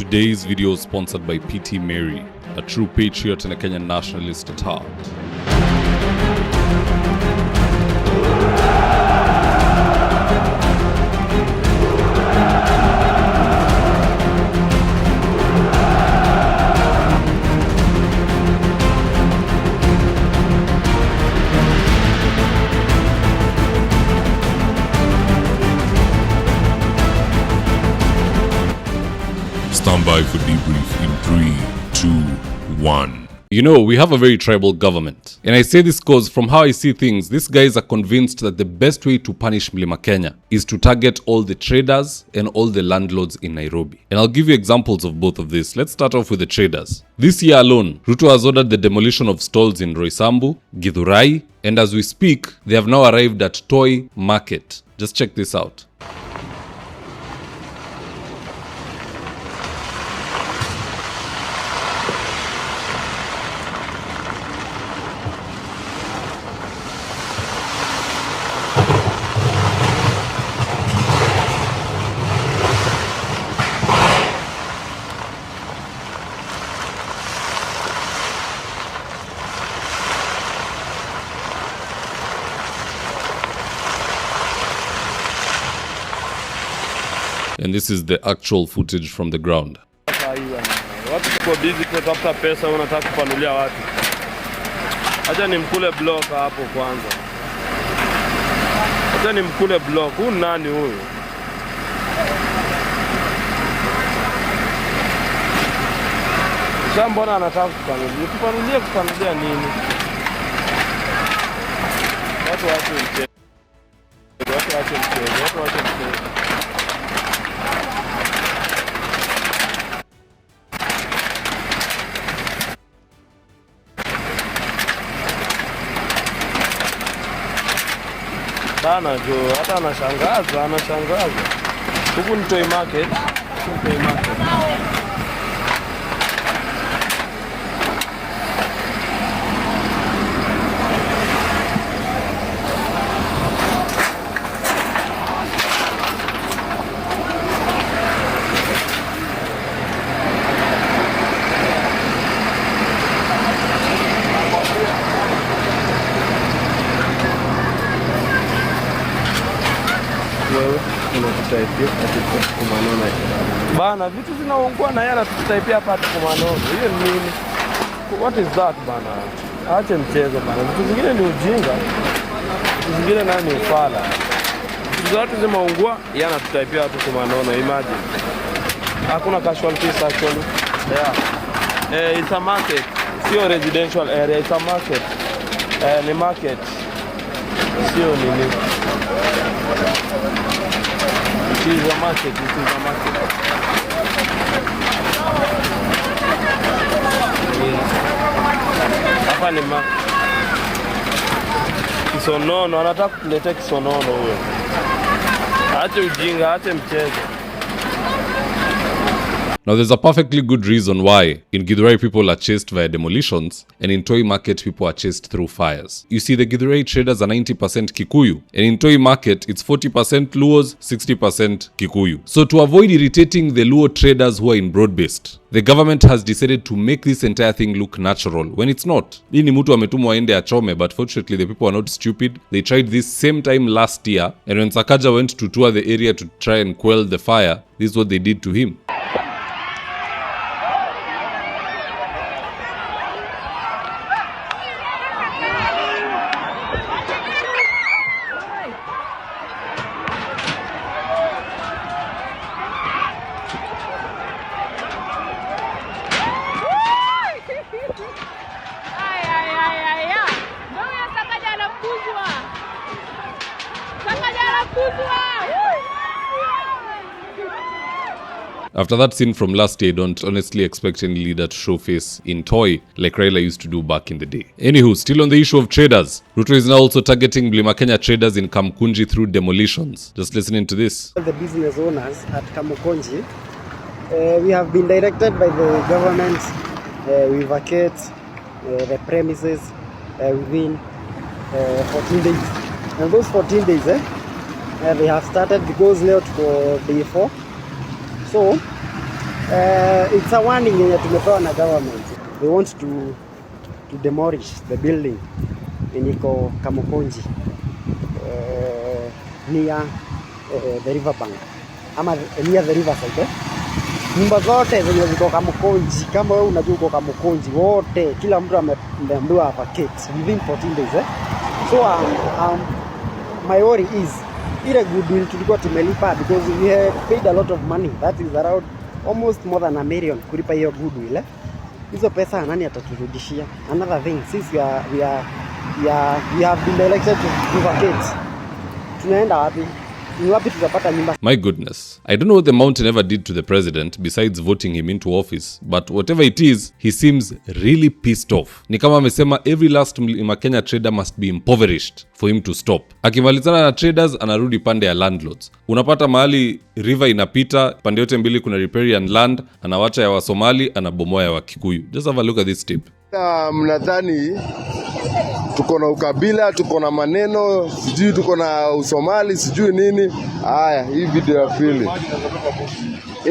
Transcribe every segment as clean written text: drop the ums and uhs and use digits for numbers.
Today's video is sponsored by PT Mary, a true patriot and a Kenyan nationalist at heart. Stand by for debrief in 3, 2, 1. You know, we have a very tribal government. And I say this because from how I see things, these guys are convinced that the best way to punish Mlima Kenya is to target all the traders and all the landlords in Nairobi. And I'll give you examples of both of this. Let's start off with the traders. This year alone, Ruto has ordered the demolition of stalls in Roysambu, Githurai, and as we speak, they have now arrived at Toy Market. Just check this out. And this is the actual footage from the ground. Watu tuko busy kutafuta pesa, unataka kupanulia watu. Acha nimkule block hapo kwanza. Acha nimkule block. Huyu nani huyu? Sasa mbona anataka kupanulia? Kupanulia nini? Watu waache mchezo. Watu waache mchezo. Bana jo, hata anashangaza. Huku ni Toy Market. Bana, vitu zinaungua na yala tutataipia hapa tukumanono. Hiyo ni nini? What is that bana? Ache mchezo bana. Vitu zingine ni ujinga. Vitu zingine nayo ni ufala. Vitu zote zimeungua, yana tutaipia tukumanono. Imagine. Hakuna casualties actually. Yeah. It's a market. Sio residential area, it's a market. Ni market. Sio nini. It is a market. Hapa ni kisonono, anataka kuletea kisonono huyo. Ache ujinga, ache mchezo. Now there's a perfectly good reason why in Githurai people are chased via demolitions and in Toy Market people are chased through fires. You see, the Githurai traders are 90% Kikuyu and in Toy Market it's 40% Luos, 60% Kikuyu. So to avoid irritating the Luo traders who are in broad-based, the government has decided to make this entire thing look natural when it's not. Hii ni mtu ametumwa aende achome, but fortunately the people are not stupid. They tried this same time last year, and when Sakaja went to tour the area to try and quell the fire, this is what they did to him. After that scene from last year, I don't honestly expect any leader to show face in toy like Raila used to do back in the day. Anywho, still on the issue of traders, Ruto is now also targeting Mlima Kenya traders in Kamukunji through demolitions. Just listening to this. The business owners at Kamukunji, we have been directed by the government, we vacate the premises within 14 days. And those 14 days, they have started because leo tuko day 4. So It's a warning yenye tumepewa na government. They want to demolish the building yenye iko Kamukunji near the river bank ama near the river side. Nyumba zote zenye ziko Kamukunji, kama wewe unajua uko Kamukunji, wote kila mtu ameambiwa vacate within 14 days. So my worry is ile goodwill tulikuwa tumelipa because we have paid a lot of money, that is around almost more than $1 million kulipa hiyo goodwill. Hizo pesa nani ataturudishia? Another thing, since we have been elected to vacate, tunaenda wapi? My goodness. I don't know what the mountain ever did to the president besides voting him into office, but whatever it is, he seems really pissed off. Ni kama amesema every last Mlima Kenya trader must be impoverished for him to stop. Akimalizana na traders, anarudi pande ya landlords. Unapata mahali river inapita, pande yote mbili kuna riparian land, anawacha ya Wasomali, anabomoa ya Wakikuyu. Just have a look at this tip. Mnadhani tuko na ukabila, tuko na maneno, sijui tuko na Usomali, sijui nini. Haya, hii video ya pili.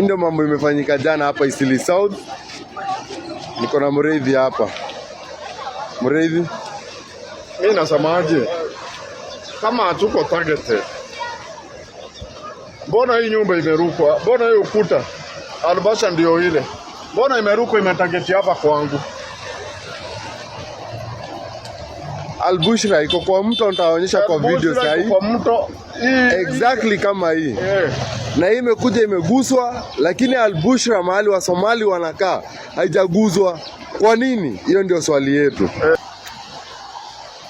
Ndio mambo imefanyika jana hapa Isili South. Niko na Mreithi hapa. Mreithi, mimi nasemaje? Kama hatuko targeted, mbona hii nyumba imerukwa? Mbona hiyo ukuta Albasha ndio ile? Mbona imerukwa imetarget hapa kwangu? Albushra iko kwa mto, nitaonyesha kwa video sasa hii. Kwa mto hii exactly kama hii. Na hii imekuja imeguswa, lakini Albushra mahali wa Somali wanakaa haijaguzwa. Kwa nini? Hiyo ndio swali yetu.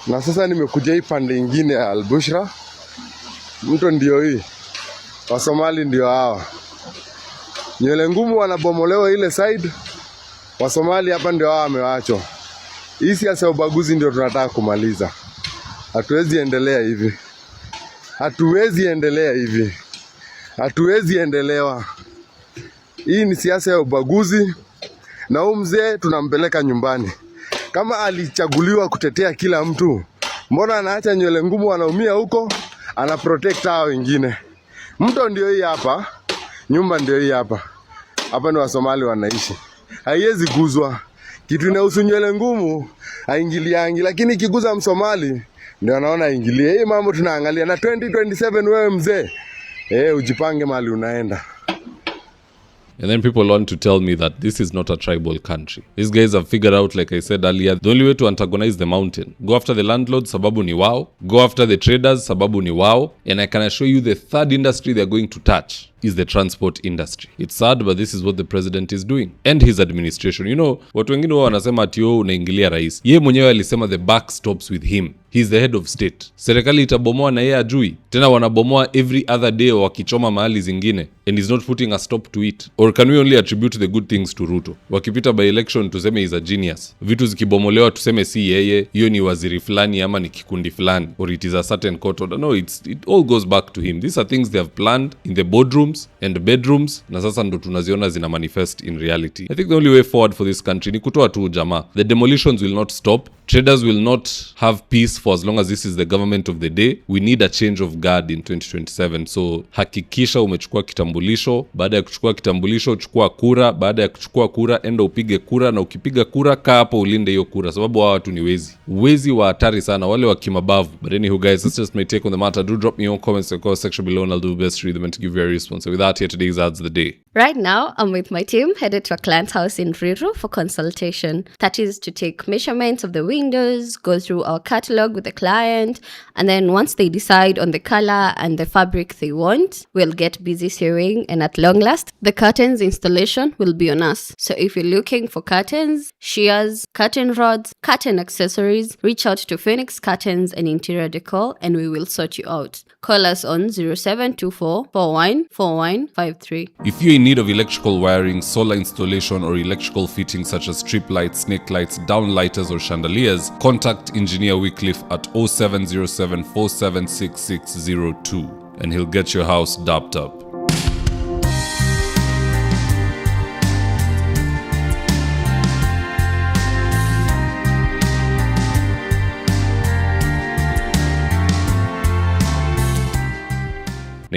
Na sasa nimekuja hii pande nyingine ya Albushra. Mto ndio hii. Wa Somali ndio hawa. Nywele ngumu wanabomolewa ile side. Wa Somali hapa ndio hawa wameachwa. Hii siasa ya ubaguzi ndio tunataka kumaliza. Hatuwezi endelea hivi. Hatuwezi endelea hivi. Hatuwezi endelewa. Hii ni siasa ya ubaguzi na huyu mzee tunampeleka nyumbani. Kama alichaguliwa kutetea kila mtu, mbona anaacha nywele ngumu anaumia huko, ana protect hao wengine? Mto ndio hii hapa, nyumba ndio hii hapa. Hapa ndio Wasomali wanaishi. Haiwezi guzwa. Kitu inahusu nywele ngumu haingiliangi, lakini ikiguza Msomali ndio anaona ingilie. Hii mambo tunaangalia na 2027 wewe mzee. Ujipange mahali unaenda. And then people want to tell me that this is not a tribal country. These guys have figured out, like I said earlier, the only way to antagonize the mountain. Go after the landlords, sababu ni wao. Go after the traders, sababu ni wao. And I can assure you the third industry they're going to touch is the transport industry. It's sad, but this is what the president is doing. And his administration. You know, watu wengine wao wanasema ati unaingilia rais. Yeye mwenyewe alisema the buck stops with him. He's the head of state. Serikali itabomoa na yeye ajui. Tena wanabomoa every other day wakichoma mahali zingine. And he's not putting a stop to it. Or can we only attribute the good things to Ruto? Wakipita by election tuseme he's a genius. Vitu zikibomolewa tuseme si yeye. Hiyo ni waziri fulani ama ni kikundi fulani. Or it is a certain court order. No, it all goes back to him. These are things they have planned in the boardrooms and bedrooms. Na sasa ndo tunaziona zina manifest in reality. I think the only way forward for this country ni kutoa tu jamaa. The demolitions will not stop. Traders will not have peace for as long as this is the government of the day. We need a change of guard in 2027. So hakikisha umechukua kitambulisho. Baada ya kuchukua kitambulisho, chukua kura. Baada ya kuchukua kura, enda upige kura. Na ukipiga kura, kaa hapo ulinde hiyo kura. Sababu hawa watu ni wezi. Wezi wa hatari sana. Wale wa kimabavu. But anywho guys, that's just my take on the matter. Do drop me your comments in the comment section below and I'll do best to read them and to give you a response. So with that, here today's Ads of the Day. Right now, I'm with my team headed to a client's house in Ruto for consultation. That is to take measurements of the windows, go through our catalog with the client, and then once they decide on the color and the fabric they want, we'll get busy sewing, and at long last, the curtains installation will be on us. So if you're looking for curtains, shears, curtain rods, curtain accessories, reach out to Phoenix Curtains and Interior Decor and we will sort you out. Call us on 0724 414153. If you're in need of electrical wiring, solar installation, or electrical fittings such as strip lights, snake lights, downlighters, or chandeliers, contact Engineer Wycliffe at 0707 476602 and he'll get your house dapped up.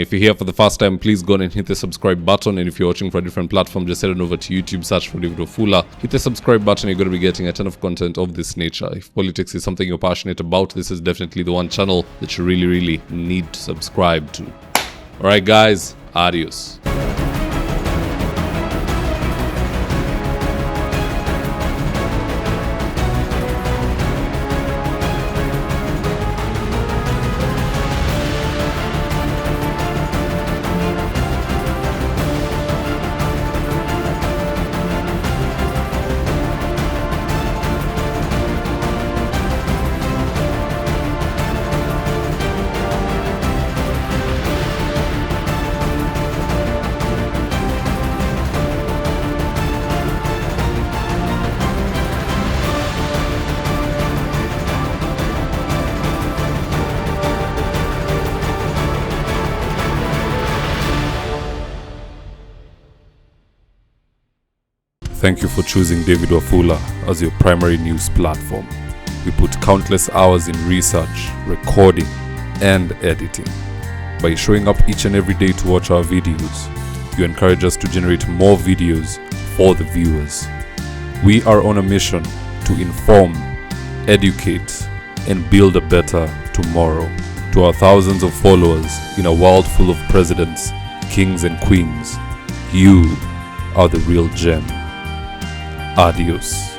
if you're here for the first time, please go on and hit the subscribe button. And if you're watching for a different platform, just head on over to YouTube, search for David Wafula, hit the subscribe button. You're going to be getting a ton of content of this nature. If politics is something you're passionate about, this is definitely the one channel that you really need to subscribe to. Alright guys, adios. Thank you for choosing David Wafula as your primary news platform. We put countless hours in research, recording, and editing. By showing up each and every day to watch our videos, you encourage us to generate more videos for the viewers. We are on a mission to inform, educate, and build a better tomorrow. To our thousands of followers in a world full of presidents, kings, and queens, you are the real gem. Adios.